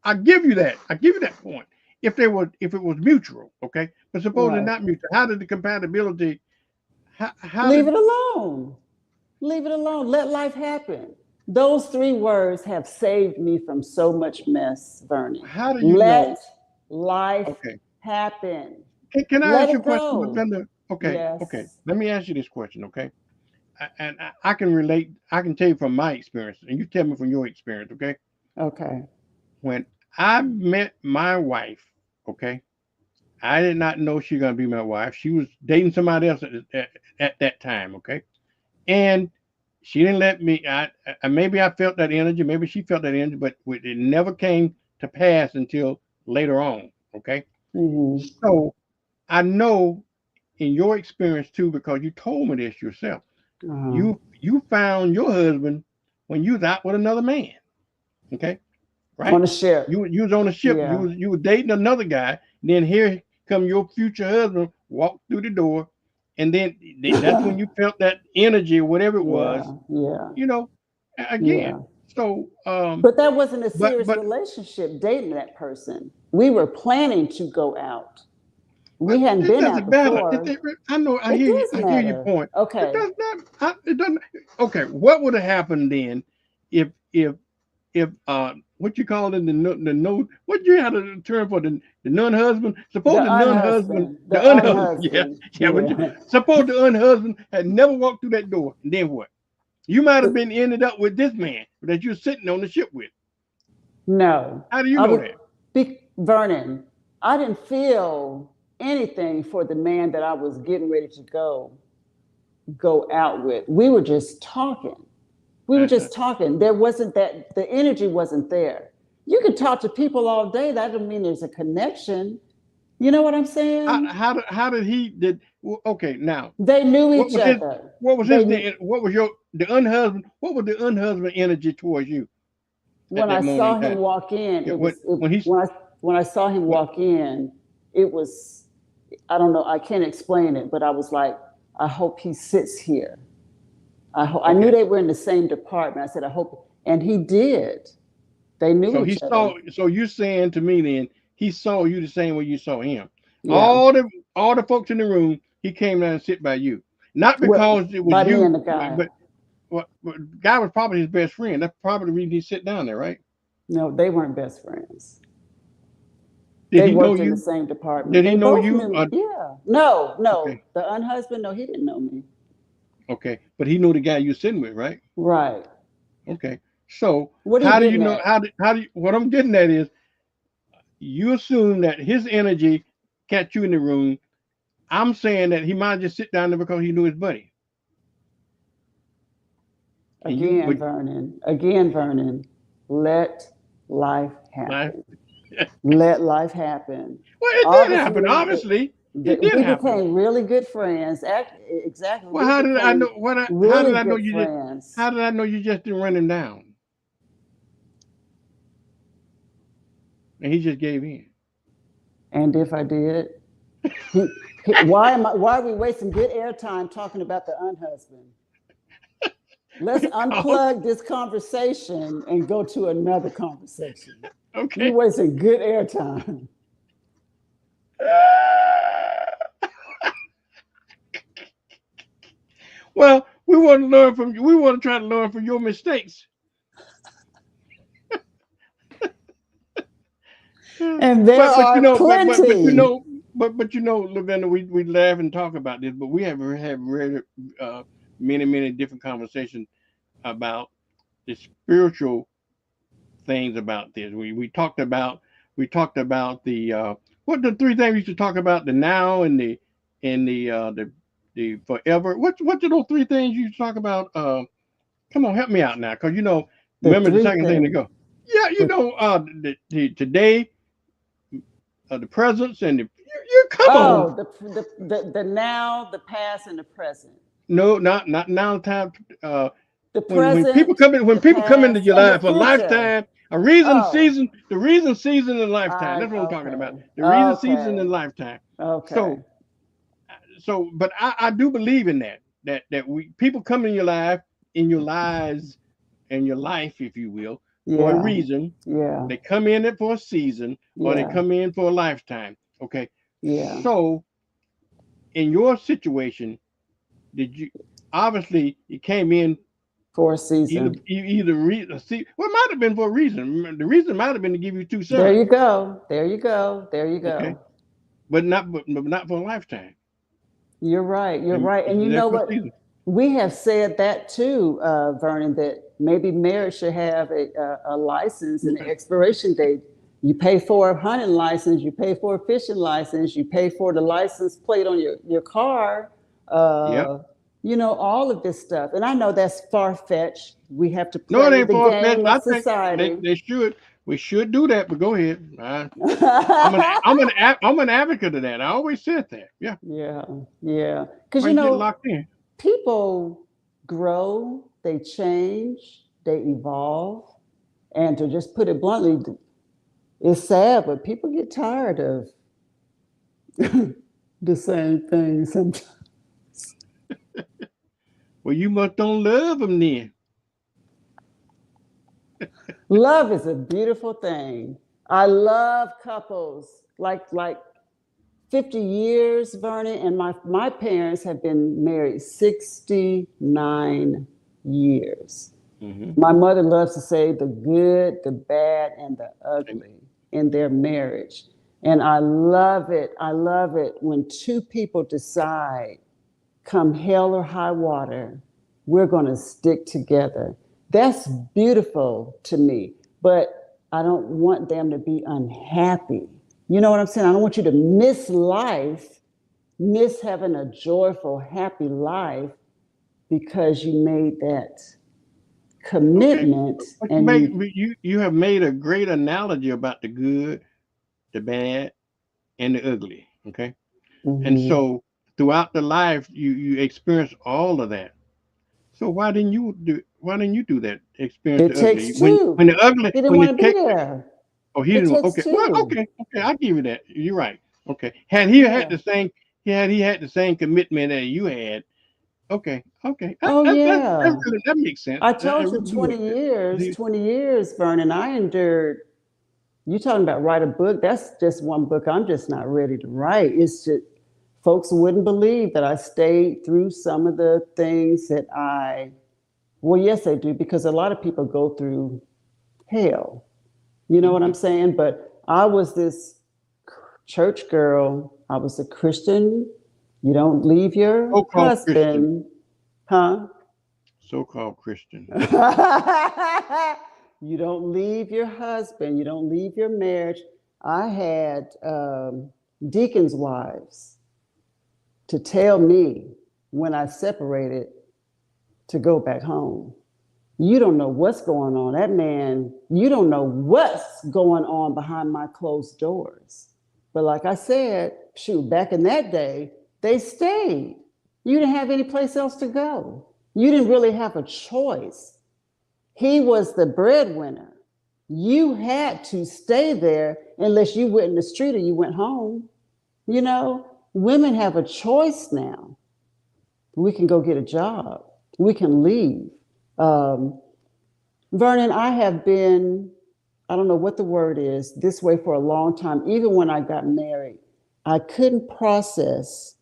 I give you that. I give you that point. If it was mutual, okay. But suppose it's right. not mutual. How did the compatibility? How Leave did? it alone. Leave it alone. Let life happen. Those three words have saved me from so much mess, Vernon. How do you Let know? life Okay. happen. Can I Let ask you a it question, go. Lavender? Okay, okay. Yes. Let me ask you this question, okay? And I can relate. I can tell you from my experience, and you tell me from your experience, okay? Okay. When I met my wife, okay, I did not know she was gonna be my wife. She was dating somebody else at that time, okay, and she didn't let me. Maybe I felt that energy, maybe she felt that energy, but it never came to pass until later on, okay. Mm-hmm. So I know in your experience too, because you told me this yourself. Uh-huh. You found your husband when you was out with another man. Okay, On right? the ship. You was on a ship. You Yeah. was you were dating another guy. Then here come your future husband walk through the door, and then that's when you felt that energy or whatever it was. Yeah. Yeah. You know, again. Yeah. So, But that wasn't a but serious relationship dating that person. We were planning to go out. We hadn't it been out doesn't matter. before. I know. I It hear you. does I hear your matter. point. It Okay. does not. It doesn't. Okay. What would have happened then if what you call it, the no, what you had a term for the nun husband? Suppose The the nun husband, unhusband. the The unhusband, yeah, unhusband. yeah. But Yeah. suppose the unhusband had never walked through that door, and then what? You might have been ended up with this man that you're sitting on the ship with. No, How do you I know was that? Vernon. I didn't feel anything for the man that I was getting ready to go out with. We were just talking. We were Uh-huh. just talking. There wasn't that the energy wasn't there. You can talk to people all day. That doesn't mean there's a connection. You know what I'm saying? How did he did okay now They knew what each was his other. what was his They what was your the unhusband what was the unhusband energy towards you at When I that moment saw in him time? walk in, Yeah, when he's when I saw him what walk in, it was I don't know, I can't explain it, but I was like, I hope he sits here. I knew okay they were in the same department. I said, I hope, and he did. They knew so he each other. saw so you're saying to me then he saw you the same way you saw him. Yeah. All the folks in the room he came down and sit by you, not Well, because it was by me you, and the guy. but what guy was probably his best friend. That's probably the reason he sit down there, right? No, they weren't best friends. Did They he know worked in the you? same department. Did he They know both you? knew me. Yeah. No, no. Okay, The unhusband, no, he didn't know me. okay, but he knew the guy you're sitting with, right? Right. Okay. So What are you how do you getting know? at? How do you, what I'm getting at is you assume that his energy kept you in the room. I'm saying that he might just sit down there because he knew his buddy, and you but Again, Vernon, let life like, happen. Let life happen. well, it did happen. Obviously, Obviously, it did we happen. became really good friends. Exactly, Well, we how did I became know? How really did I know good you just? friends. How did I know you just didn't run him down and he just gave in? And if I did, why are we wasting good airtime talking about the unhusband? Let's Because unplug this conversation and go to another conversation. You're okay. wasting good airtime. Well, we want to learn from you. We want to try to learn from your mistakes. And there But you are know, plenty. but you know, Lavender, we laugh and talk about this, but we have read uh, many different conversations about the spiritual things about this. We talked about the what the three things we used to talk about: the now and the forever. What are those three things you used to talk about? Come on, help me out now, because you know, The remember the three second thing to things. go. Yeah, you The, know, the today, the presence, and you come on. oh, the now, the past, and the present. No, not now time. Uh, The when people present, come in, when the people come into past, your and the life, a future. lifetime, a reason, Oh, season, the reason, season, and lifetime. I That's what I'm talking about. okay, The reason, season, okay, and lifetime. okay. So, but I do believe in that. That we people come in your life, in your lives, in your life, if you will, for a Yeah, reason. yeah, They come in it for a season, or they yeah, come in for a lifetime. Okay. yeah. So, in your situation, did you obviously you came in For a season. either reason see well it might have been for a reason. The reason might have been to give you two There you sons, go. There you go. There you okay, go. but not for a lifetime. You're right. You're right. And you You're there know for a what? season. We have said that too, Vernon, that maybe marriage should have a license and an expiration date. You pay for a hunting license, you pay for a fishing license, you pay for the license plate on your car, Yep. uh, all of this stuff. And I know that's far fetched. We have to No, it play ain't the far fetched. game of I think society. they should. We should do that. But go ahead. I'm an advocate of that. I always said that. Yeah. Yeah, yeah. Because, Why you get locked in? people grow, they change, they evolve. And to just put it bluntly, it's sad, but people get tired of the same thing sometimes. Well, you must don't love them then. Love is a beautiful thing. I love couples like 50 years, Vernon, and my parents have been married 69 years. Hmm. My mother loves to say the good, the bad, and the And ugly in their marriage. And I love it. I love it when two people decide, come hell or high water, we're going to stick together. That's beautiful to me. But I don't want them to be unhappy. You know what I'm saying? I don't want you to miss life, miss having a joyful, happy life because you made that Okay. commitment But and you. you have made a great analogy about the good, the bad, and the ugly. Okay. And Mhm. so throughout the life you experience all of that. So why didn't you do that? Experience It the ugly. takes two. When the ugly He didn't when want the to be cake there. oh he It didn't takes okay. Well, two. okay, I give you that. You're right. Okay. Had he had Yeah. the same he had the same commitment that you had, okay, okay. Oh, yeah. That makes sense. I That told you really do make sense. 20 years, Vernon. I endured. You talking about write a book? That's just one book I'm just not ready to write. It's just folks wouldn't believe that I stayed through some of the things that I. Well, yes, they do because a lot of people go through hell. You know what I'm Mhm. saying? But I was this church girl. I was a Christian. You don't leave your So-called Christian. husband, huh? So-called Christian. You don't leave your husband. You don't leave your marriage. I had deacons' wives to tell me when I separated to go back home. You don't know what's going on. That man, you don't know what's going on behind my closed doors. But like I said, shoot, back in that day, they stayed. You didn't have any place else to go. You didn't really have a choice. He was the breadwinner. You had to stay there unless you went in the street or you went home. You know, women have a choice now. We can go get a job. We can leave. Um, Vernon, I have been, I don't know what the word is, this way for a long time. Even when I got married, I couldn't process,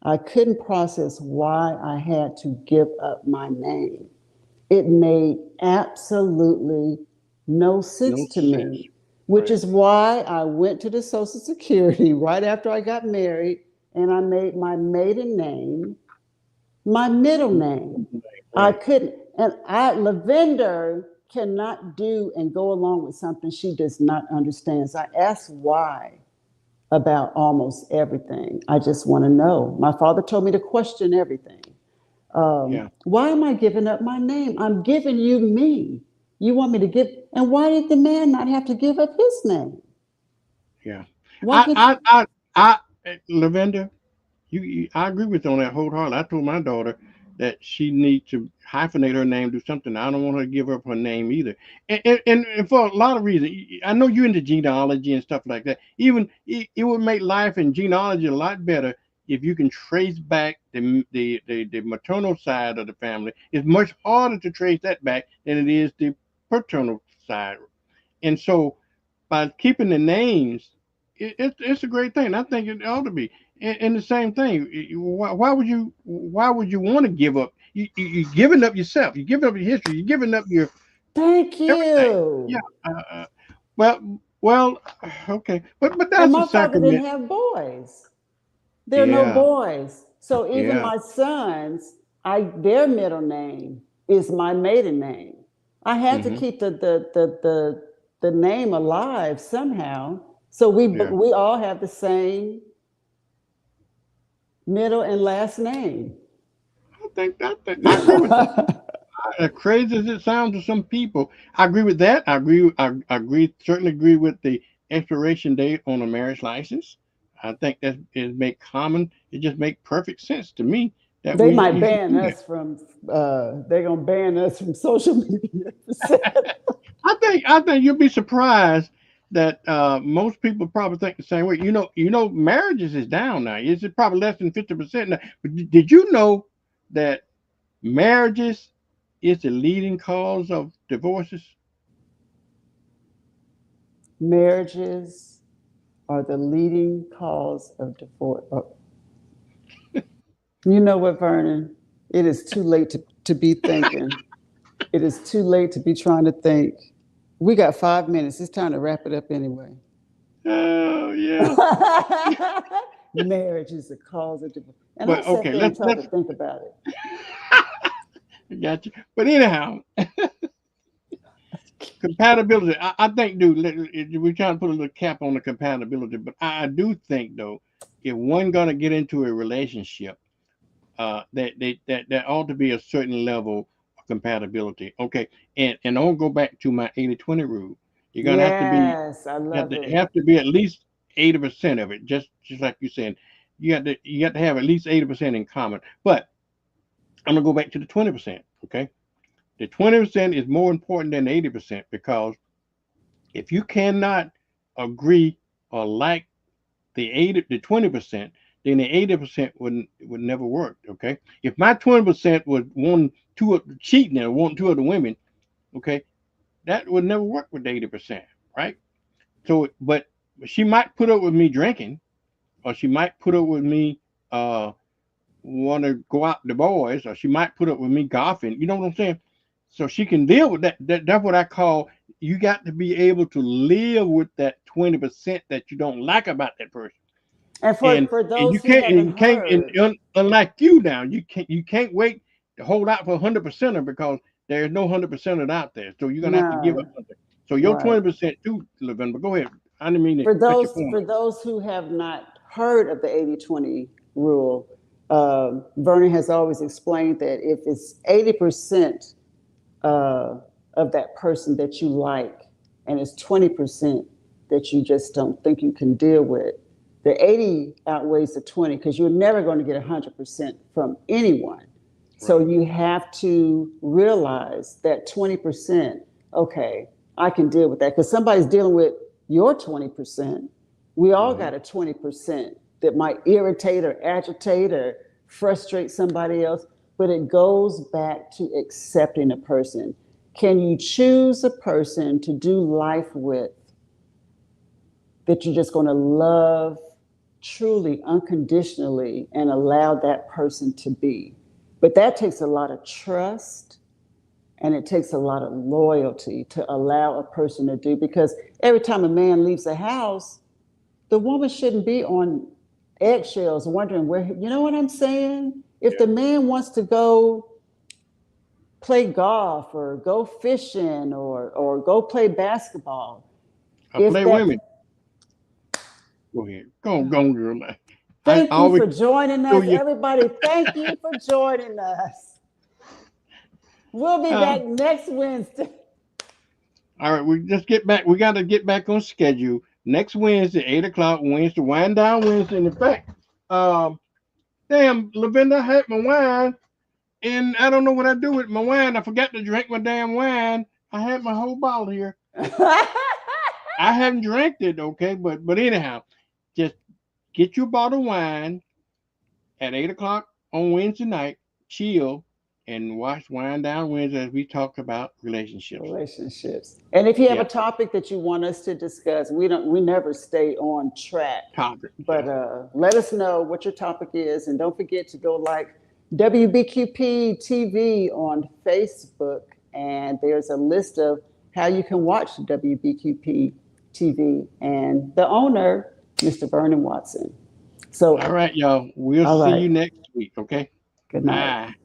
I couldn't process why I had to give up my name. It made absolutely no sense No to me, sense. which Right. is why I went to the Social Security right after I got married and I made my maiden name my middle name. I Right. couldn't, and Lavender cannot do and go along with something she does not understand. So I asked why about almost everything. I just want to know. My father told me to question everything. Yeah. Why am I giving up my name? I'm giving you me. You want me to give, and why did the man not have to give up his name? Yeah. Why I can't I I I Lavender, I agree with you on that wholeheartedly. I told my daughter that she needs to hyphenate her name, do something. I don't want her to give up her name either. And for a lot of reasons, I know you're into genealogy and stuff like that. Even it would make life in genealogy a lot better if you can trace back the maternal side of the family. It's much harder to trace that back than it is the paternal side. And so by keeping the names, it's a great thing. I think it ought to be. And the same thing. Why would you want to give up? You're giving up yourself. You're giving up your history. You're giving up your thank everything. Yeah. you? Well. Okay. But And that's a my father didn't sacrament. have boys. There are no Yeah. boys. So even Yeah. my sons, their middle name is my maiden name. I had to Hmm. keep the name alive somehow. So Yeah. we all have the same middle and last name. I agree with that. As crazy as it sounds to some people, I agree with that. I agree. Certainly agree with the expiration date on a marriage license. I think that is make common. It just make perfect sense to me that They we might you should ban do that. us from they're gonna ban us from social media. I think you'll be surprised that most people probably think the same way. Marriages is down now. It's probably less than 50% now. But did you know that marriages is the leading cause of divorces? Marriages are the leading cause of divorce. You know what, Vernon? It is too late to be thinking. It is too late to be trying to think. We got 5 minutes. It's time to wrap it up anyway. Oh yeah. Marriage is the cause of divorce. And I But sat okay, there and tried to let's think about it. got you. But anyhow, compatibility. I think, dude, we're trying to put a little cap on the compatibility, but I do think though, if one gonna get into a relationship, that ought to be a certain level of compatibility. Okay, and I'll go back to my 80-20 rule. You're gonna have to be Yes, I you have love to it. have to be at least 80% of it. Just like you said, you got to have at least 80% in common. But I'm gonna go back to the 20%. Okay, the 20% is more important than the 80% because if you cannot agree or like the 20%, then the 80% would never work. Okay, if my 20% was one two cheating or one two other women, okay, that would never work with the 80%, right? So, but she might put up with me drinking, or she might put up with me uh want to go out with the boys, or she might put up with me golfing. You know what I'm saying? So she can deal with that. That's what I call, you got to be able to live with that 20% that you don't like about that person. And And for and you those who can't and haven't you can't heard, unlike you now, you can't wait to hold out for 100%er because there's no 100%er out there. So you're gonna have to give up none, something. So your right? 20% too, Levin. But go ahead. I didn't mean to cut your point For off. those who have not heard of the 80-20 rule, Vernon has always explained that if it's 80% uh, of that person that you like, and it's 20% that you just don't think you can deal with, the 80 outweighs the 20 because you're never going to get 100% from anyone. So Right. you have to realize that 20%, okay, I can deal with that because somebody's dealing with your 20%. We all Hmm. got a 20% that might irritate or agitate or frustrate somebody else, but it goes back to accepting a person. Can you choose a person to do life with that you're just going to love truly, unconditionally, and allow that person to be? But that takes a lot of trust and it takes a lot of loyalty to allow a person to do, because every time a man leaves the house, the woman shouldn't be on eggshells wondering where, you know what I'm saying? If Yeah. the man wants to go play golf or go fishing or go play basketball, I if play that, women. Go ahead. Go on, girl. I thank you always for joining show us. you. Everybody, thank you for joining us. We'll be Uh, back next Wednesday. all right, we just get back. We got to get back on schedule next Wednesday, 8 o'clock. Wednesday, wind down Wednesday. And in fact, um, damn, Lavender, I had my wine, and I don't know what I do with my wine. I forgot to drink my damn wine. I had my whole bottle here. I haven't drank it, okay, but anyhow, just get your bottle of wine at 8 o'clock on Wednesday night. Chill and watch Wind Down Wednesday as we talk about relationships. Relationships. And if you have a Yeah, topic that you want us to discuss, we never stay on track. topic. But Yeah. let us know what your topic is, and don't forget to go like WBQP TV on Facebook, and there's a list of how you can watch WBQP TV and the owner, Mr. Vernon Watson. All So, right, y'all. We'll all see right. you next week. Okay. Good night. Bye.